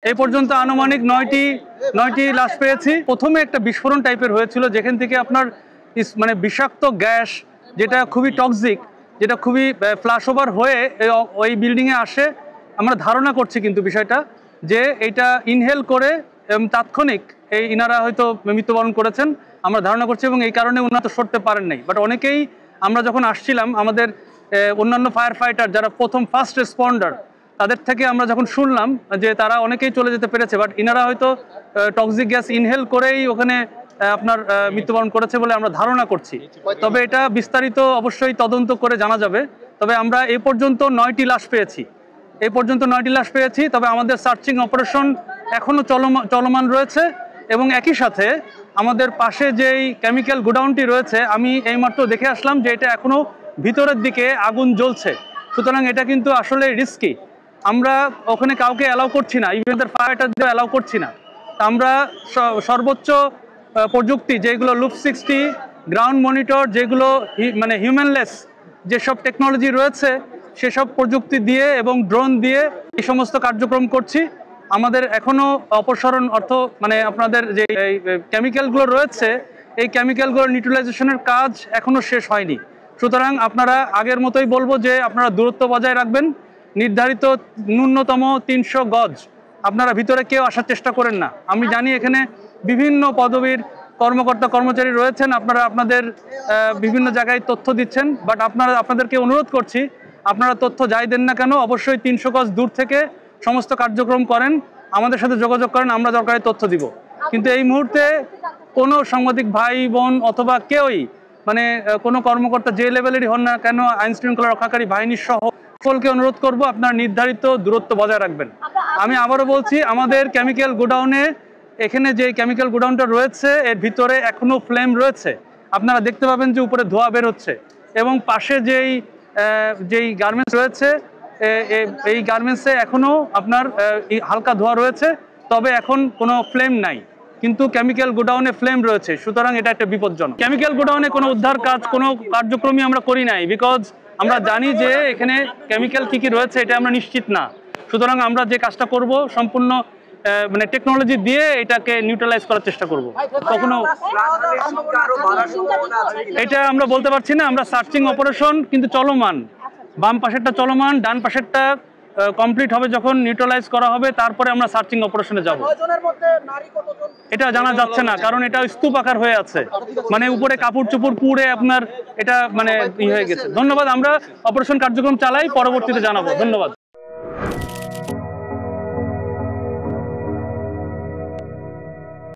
এই পর্যন্ত আনুমানিক 9টি লাশ পেয়েছি। প্রথমে একটা বিস্ফোরণ টাইপের হয়েছিল, যেখান থেকে আপনার মানে বিষাক্ত গ্যাস, যেটা খুবই টক্সিক, যেটা খুবই ফ্ল্যাশ ওভার হয়ে ওই বিল্ডিংয়ে আসে। আমরা ধারণা করছি কিন্তু বিষয়টা যে এটা ইনহেল করে তাৎক্ষণিক ইনারা হয়তো মৃত্যুবরণ করেছেন আমরা ধারণা করছি, এবং এই কারণে উন্নত সরতে পারেন নাই। বাট অনেকেই আমরা যখন আসছিলাম, আমাদের অন্যান্য ফায়ার ফাইটার যারা ফার্স্ট রেসপন্ডার, তাদের থেকে আমরা যখন শুনলাম যে তারা অনেকেই চলে যেতে পেরেছে, বাট ইনারা হয়তো টক্সিক গ্যাস ইনহেল করেই ওখানে আপনার মৃত্যুবরণ করেছে বলে আমরা ধারণা করছি। তবে এটা বিস্তারিত অবশ্যই তদন্ত করে জানা যাবে। তবে আমরা এই পর্যন্ত 9টি লাশ পেয়েছি। তবে আমাদের সার্চিং অপারেশন এখনও চলমান রয়েছে, এবং একই সাথে আমাদের পাশে যেই কেমিক্যাল গোডাউনটি রয়েছে, আমি এইমাত্র দেখে আসলাম যে এটা এখনও ভিতরের দিকে আগুন জ্বলছে। সুতরাং এটা কিন্তু আসলে রিস্কি। আমরা ওখানে কাউকে অ্যালাউ করছি না, ইভেন ফায়ারটারদের অ্যালাউ করছি না। আমরা সর্বোচ্চ প্রযুক্তি যেগুলো লুপ 60, গ্রাউন্ড মনিটর, যেগুলো মানে হিউম্যানলেস যেসব টেকনোলজি রয়েছে, সেসব প্রযুক্তি দিয়ে এবং ড্রোন দিয়ে এই সমস্ত কার্যক্রম করছি। আমাদের এখনও অপসারণ মানে আপনাদের যে কেমিক্যালগুলো রয়েছে, এই কেমিক্যালগুলোর নিউট্রালাইজেশনের কাজ এখনও শেষ হয়নি। সুতরাং আপনারা আগের মতোই বলবো যে আপনারা দূরত্ব বজায় রাখবেন। নির্ধারিত ন্যূনতম 300 গজ আপনারা ভিতরে কেউ আসার চেষ্টা করেন না। আমি জানি এখানে বিভিন্ন পদবীর কর্মচারী রয়েছেন, আপনারা আপনাদের বিভিন্ন জায়গায় তথ্য দিচ্ছেন, বাট আপনাদেরকে অনুরোধ করছি, আপনারা তথ্য যাই দেন না কেন, অবশ্যই 300 গজ দূর থেকে সমস্ত কার্যক্রম করেন, আমাদের সাথে যোগাযোগ করেন, আমরা দরকারি তথ্য দিব। কিন্তু এই মুহূর্তে কোনো সাংবাদিক ভাই বোন অথবা কেউই, মানে কোনো কর্মকর্তা যে লেভেলেরই হন না কেন, আইন শৃঙ্খলা রক্ষাকারী বাহিনীর সহ সকলকে অনুরোধ করব আপনারা নির্ধারিত দূরত্ব বজায় রাখবেন। আমি আবারও বলছি, আমাদের কেমিক্যাল গোডাউনে, এখানে যে কেমিক্যাল গোডাউনটা রয়েছে, এর ভিতরে এখনো ফ্লেম রয়েছে। আপনারা দেখতে পাবেন যে উপরে ধোঁয়া বের হচ্ছে, এবং পাশে যেই গার্মেন্টস রয়েছে, এই গার্মেন্টসে এখনো আপনার হালকা ধোঁয়া রয়েছে, তবে এখন কোনো ফ্লেম নাই, কিন্তু কেমিক্যাল গোডাউনে ফ্লেম রয়েছে। সুতরাং এটা একটা বিপজ্জনক। কেমিক্যাল গোডাউনে কোনো উদ্ধার কাজ, কোনো কার্যক্রমই আমরা করি নাই, বিকজ আমরা জানি যে এখানে কেমিক্যাল কি রয়েছে এটা আমরা নিশ্চিত না। সুতরাং আমরা যে কাজটা করব সম্পূর্ণ মানে টেকনোলজি দিয়ে এটাকে নিউট্রালাইজ করার চেষ্টা করব। কখনো এটা আমরা বলতে পারছি না। আমরা সার্চিং অপারেশন কিন্তু চলমান, বাম পাশেরটা চলমান, ডান পাশেরটা কমপ্লিট হবে যখন নিউট্রালাইজ করা হবে, তারপরে আমরা সার্চিং অপারেশনে যাব। এটা জানা যাচ্ছে না, কারণ এটা স্তূপ আকার হয়ে আছে, মানে উপরে কাপড় চোপড় পুড়ে আপনার এটা মানে হয়ে গেছে। ধন্যবাদ। আমরা অপারেশন কার্যক্রম চালাই, পরবর্তীতে জানাবো। ধন্যবাদ।